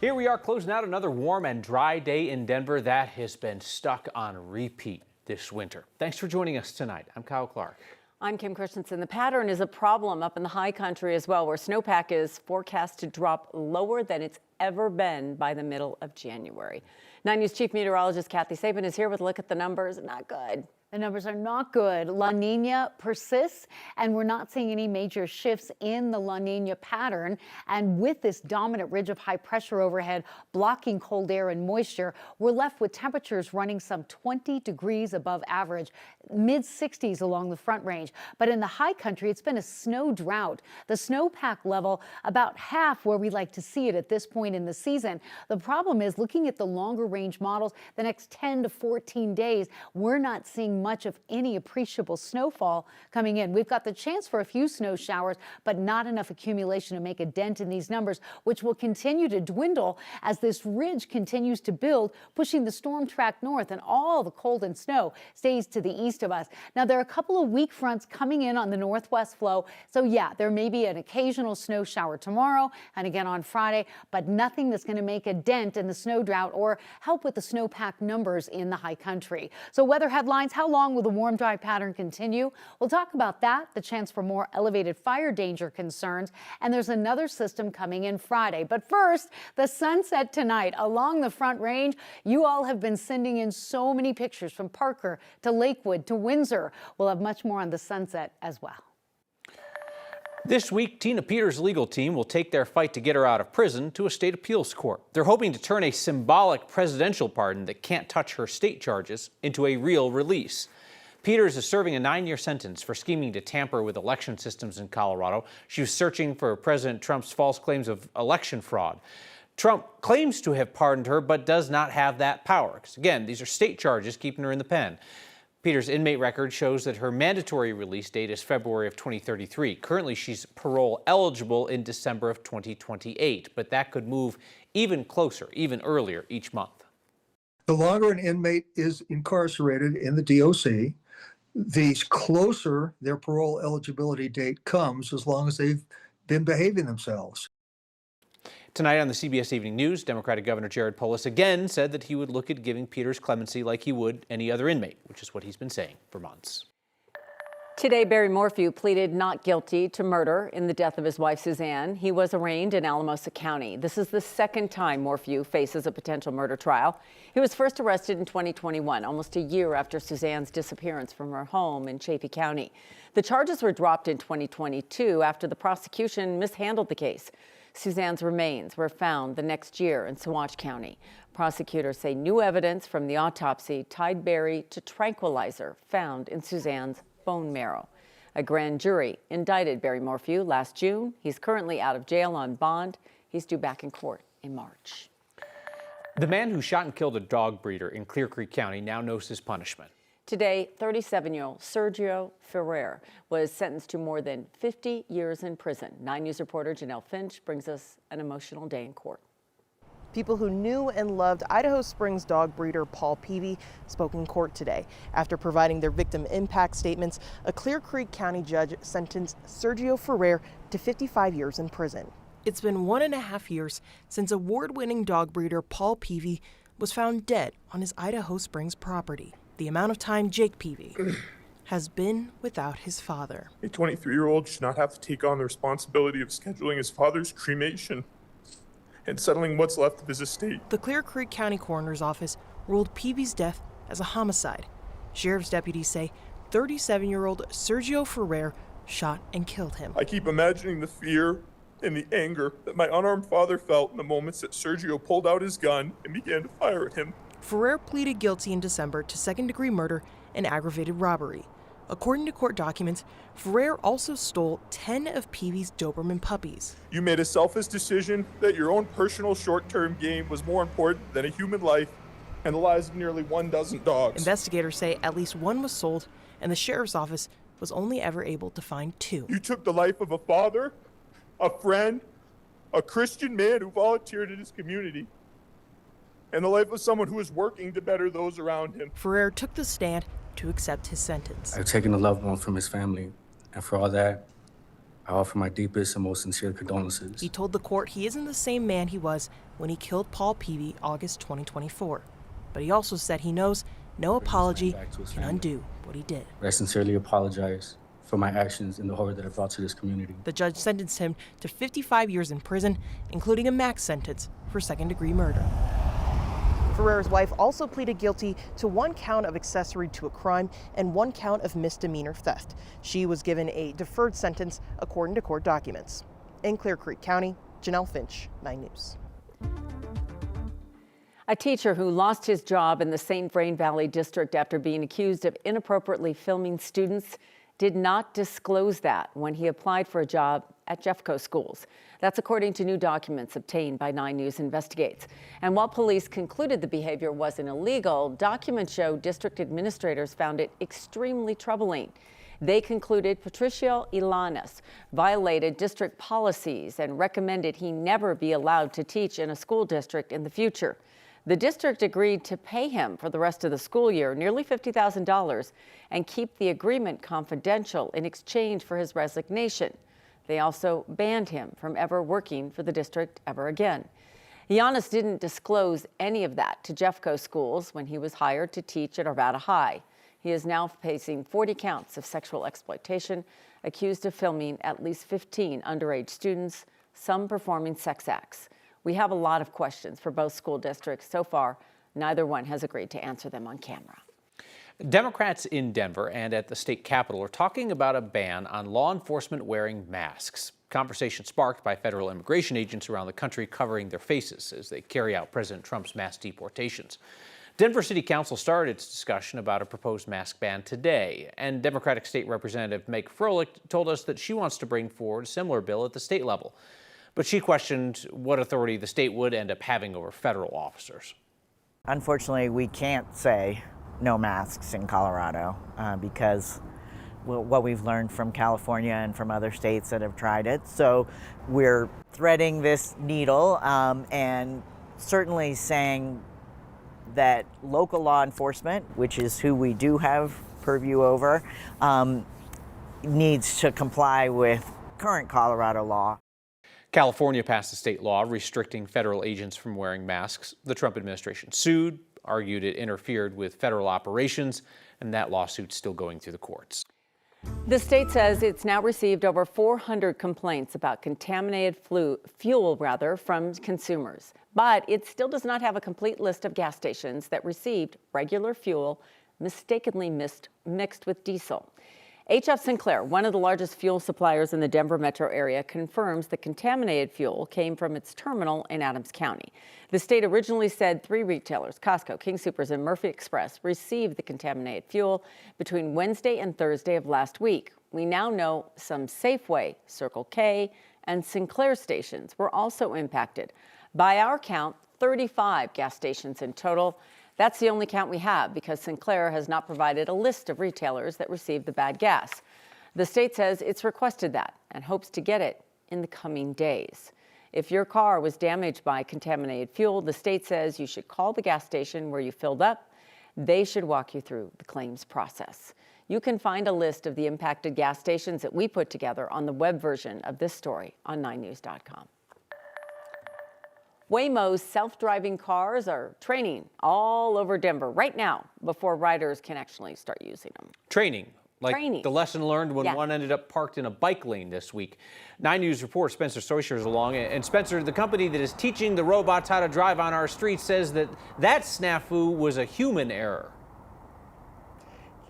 Here we are closing out another warm and dry day in Denver that has been stuck on repeat this winter. Thanks for joining us tonight. I'm Kyle Clark. I'm Kim Christensen. The pattern is a problem up in the high country as well, where snowpack is forecast to drop lower than it's ever been by the middle of January. 9 News Chief Meteorologist Kathy Sabin is here with a look at the numbers. Not good. The numbers are not good. La Nina persists, and we're not seeing any major shifts in the La Nina pattern. And with this dominant ridge of high pressure overhead blocking cold air and moisture, we're left with temperatures running some 20 degrees above average, mid-60s along the Front Range. But in the high country, it's been a snow drought. The snowpack level about half where we like to see it at this point in the season. The problem is, looking at the longer range models, the next 10 to 14 days, we're not seeing much of any appreciable snowfall coming in. We've got the chance for a few snow showers, but not enough accumulation to make a dent in these numbers, which will continue to dwindle as this ridge continues to build, pushing the storm track north, and all the cold and snow stays to the east of us. Now, there are a couple of weak fronts coming in on the northwest flow, so yeah, there may be an occasional snow shower tomorrow and again on Friday, but nothing that's going to make a dent in the snow drought or help with the snowpack numbers in the high country. So weather headlines: how long will the warm, dry pattern continue? We'll talk about that, the chance for more elevated fire danger concerns, and there's another system coming in Friday. But first, the sunset tonight along the Front Range. You all have been sending in so many pictures from Parker to Lakewood to Windsor. We'll have much more on the sunset as well. This week, Tina Peters' legal team will take their fight to get her out of prison to a state appeals court. They're hoping to turn a symbolic presidential pardon that can't touch her state charges into a real release. Peters is serving a 9-year sentence for scheming to tamper with election systems in Colorado. She was searching for President Trump's false claims of election fraud. Trump claims to have pardoned her, but does not have that power, because again, these are state charges keeping her in the pen. Peters' inmate record shows that her mandatory release date is February of 2033. Currently, she's parole eligible in December of 2028, but that could move even closer, even earlier each month. The longer an inmate is incarcerated in the DOC, the closer their parole eligibility date comes, as long as they've been behaving themselves. Tonight on the CBS Evening News, Democratic Governor Jared Polis again said that he would look at giving Peters clemency like he would any other inmate, which is what he's been saying for months. Today, Barry Morphew pleaded not guilty to murder in the death of his wife, Suzanne. He was arraigned in Alamosa County. This is the second time Morphew faces a potential murder trial. He was first arrested in 2021, almost a year after Suzanne's disappearance from her home in Chaffee County. The charges were dropped in 2022 after the prosecution mishandled the case. Suzanne's remains were found the next year in Saguache County. Prosecutors say new evidence from the autopsy tied Barry to tranquilizer found in Suzanne's bone marrow. A grand jury indicted Barry Morphew last June. He's currently out of jail on bond. He's due back in court in March. The man who shot and killed a dog breeder in Clear Creek County now knows his punishment. Today, 37-year-old Sergio Ferrer was sentenced to more than 50 years in prison. 9 News reporter Janelle Finch brings us an emotional day in court. People who knew and loved Idaho Springs dog breeder Paul Peavy spoke in court today. After providing their victim impact statements, a Clear Creek County judge sentenced Sergio Ferrer to 55 years in prison. It's been 1.5 years since award-winning dog breeder Paul Peavy was found dead on his Idaho Springs property. The amount of time Jake Peavy has been without his father. A 23-year-old should not have to take on the responsibility of scheduling his father's cremation and settling what's left of his estate. The Clear Creek County Coroner's Office ruled Peavy's death as a homicide. Sheriff's deputies say 37-year-old Sergio Ferrer shot and killed him. I keep imagining the fear and the anger that my unarmed father felt in the moments that Sergio pulled out his gun and began to fire at him. Ferrer pleaded guilty in December to second-degree murder and aggravated robbery. According to court documents, Ferrer also stole 10 of Peavy's Doberman puppies. You made a selfish decision that your own personal short-term gain was more important than a human life and the lives of nearly 12 dogs. Investigators say at least one was sold, and the sheriff's office was only ever able to find 2. You took the life of a father, a friend, a Christian man who volunteered in his community, and the life of someone who is working to better those around him. Ferrer took the stand to accept his sentence. I've taken a loved one from his family, and for all that, I offer my deepest and most sincere condolences. He told the court he isn't the same man he was when he killed Paul Peavy August 2024. But he also said he knows no apology can undo what he did. I sincerely apologize for my actions and the horror that I brought to this community. The judge sentenced him to 55 years in prison, including a max sentence for second-degree murder. Ferrera's wife also pleaded guilty to 1 count of accessory to a crime and 1 count of misdemeanor theft. She was given a deferred sentence according to court documents. In Clear Creek County, Janelle Finch, 9 News. A teacher who lost his job in the St. Vrain Valley District after being accused of inappropriately filming students did not disclose that when he applied for a job at Jeffco schools. That's according to new documents obtained by 9 News Investigates. And while police concluded the behavior wasn't illegal, documents show district administrators found it extremely troubling. They concluded Patricio Ilanes violated district policies and recommended he never be allowed to teach in a school district in the future. The district agreed to pay him for the rest of the school year nearly $50,000 and keep the agreement confidential in exchange for his resignation. They also banned him from ever working for the district ever again. Giannis didn't disclose any of that to Jeffco schools when he was hired to teach at Arvada High. He is now facing 40 counts of sexual exploitation, accused of filming at least 15 underage students, some performing sex acts. We have a lot of questions for both school districts. So far, neither one has agreed to answer them on camera. Democrats in Denver and at the state capitol are talking about a ban on law enforcement wearing masks. Conversation sparked by federal immigration agents around the country covering their faces as they carry out President Trump's mass deportations. Denver City Council started its discussion about a proposed mask ban today, and Democratic State Representative Meg Froelich told us that she wants to bring forward a similar bill at the state level. But she questioned what authority the state would end up having over federal officers. Unfortunately, we can't say no masks in Colorado because what we've learned from California and from other states that have tried it. So we're threading this needle and certainly saying that local law enforcement, which is who we do have purview over, needs to comply with current Colorado law. California passed a state law restricting federal agents from wearing masks. The Trump administration sued, argued it interfered with federal operations, and that lawsuit's still going through the courts. The state says it's now received over 400 complaints about contaminated fuel from consumers. But it still does not have a complete list of gas stations that received regular fuel mistakenly mixed with diesel. H.F. Sinclair, one of the largest fuel suppliers in the Denver metro area, confirms the contaminated fuel came from its terminal in Adams County. The state originally said 3 retailers, Costco, King Soopers, and Murphy Express, received the contaminated fuel between Wednesday and Thursday of last week. We now know some Safeway, Circle K, and Sinclair stations were also impacted. By our count, 35 gas stations in total. That's the only count we have because Sinclair has not provided a list of retailers that received the bad gas. The state says it's requested that and hopes to get it in the coming days. If your car was damaged by contaminated fuel, the state says you should call the gas station where you filled up. They should walk you through the claims process. You can find a list of the impacted gas stations that we put together on the web version of this story on 9news.com. Waymo's self-driving cars are training all over Denver right now before riders can actually start using them. Training, the lesson learned when one ended up parked in a bike lane this week. 9 News reporter Spencer Soysher is along. And Spencer, the company that is teaching the robots how to drive on our streets says that snafu was a human error.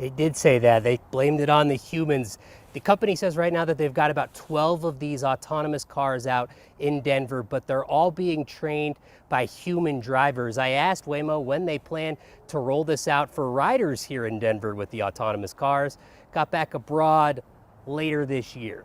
They did say that. They blamed it on the humans. The company says right now that they've got about 12 of these autonomous cars out in Denver, but they're all being trained by human drivers. I asked Waymo when they plan to roll this out for riders here in Denver with the autonomous cars. Got back abroad later this year.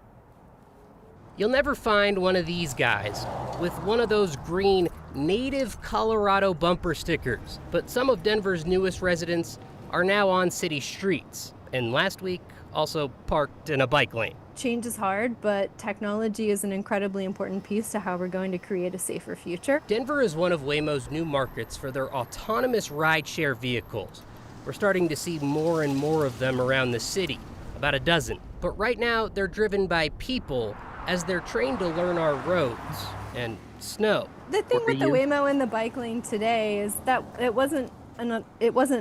You'll never find one of these guys with one of those green native Colorado bumper stickers, but some of Denver's newest residents are now on city streets, and last week also parked in a bike lane. Change is hard, but technology is an incredibly important piece to how we're going to create a safer future. Denver is one of Waymo's new markets for their autonomous rideshare vehicles. We're starting to see more and more of them around the city, about a dozen. But right now, they're driven by people as they're trained to learn our roads and snow. The thing with the Waymo in the bike lane today is that it wasn't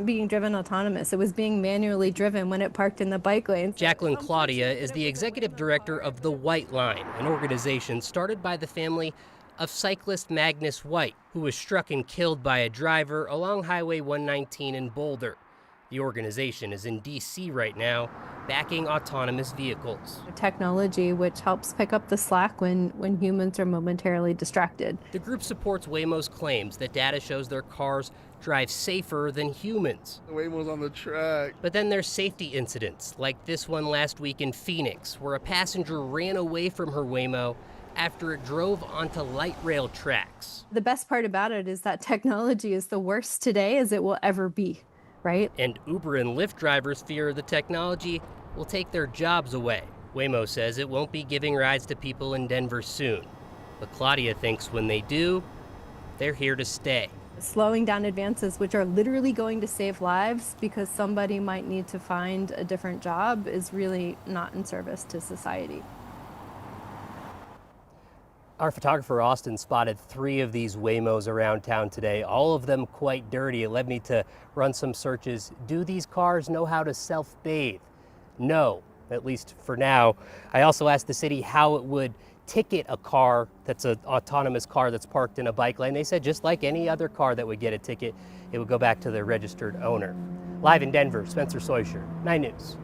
being driven autonomous. It was being manually driven when it parked in the bike lane. Jacqueline Claudia is the executive director of the White Line, an organization started by the family of cyclist Magnus White, who was struck and killed by a driver along Highway 119 in Boulder. The organization is in D.C. right now, backing autonomous vehicles. Technology which helps pick up the slack when humans are momentarily distracted. The group supports Waymo's claims that data shows their cars drive safer than humans. The Waymo's on the track. But then there's safety incidents, like this one last week in Phoenix, where a passenger ran away from her Waymo after it drove onto light rail tracks. The best part about it is that technology is the worst today as it will ever be, right? And Uber and Lyft drivers fear the technology will take their jobs away. Waymo says it won't be giving rides to people in Denver soon. But Claudia thinks when they do, they're here to stay. Slowing down advances which are literally going to save lives because somebody might need to find a different job is really not in service to society. Our photographer Austin spotted 3 of these Waymos around town today, all of them quite dirty. It led me to run some searches. Do these cars know how to self-bathe? No, at least for now. I also asked the city how it would ticket a car that's an autonomous car that's parked in a bike lane. They said just like any other car that would get a ticket, it would go back to the registered owner. Live in Denver, Spencer Soysher, 9 News.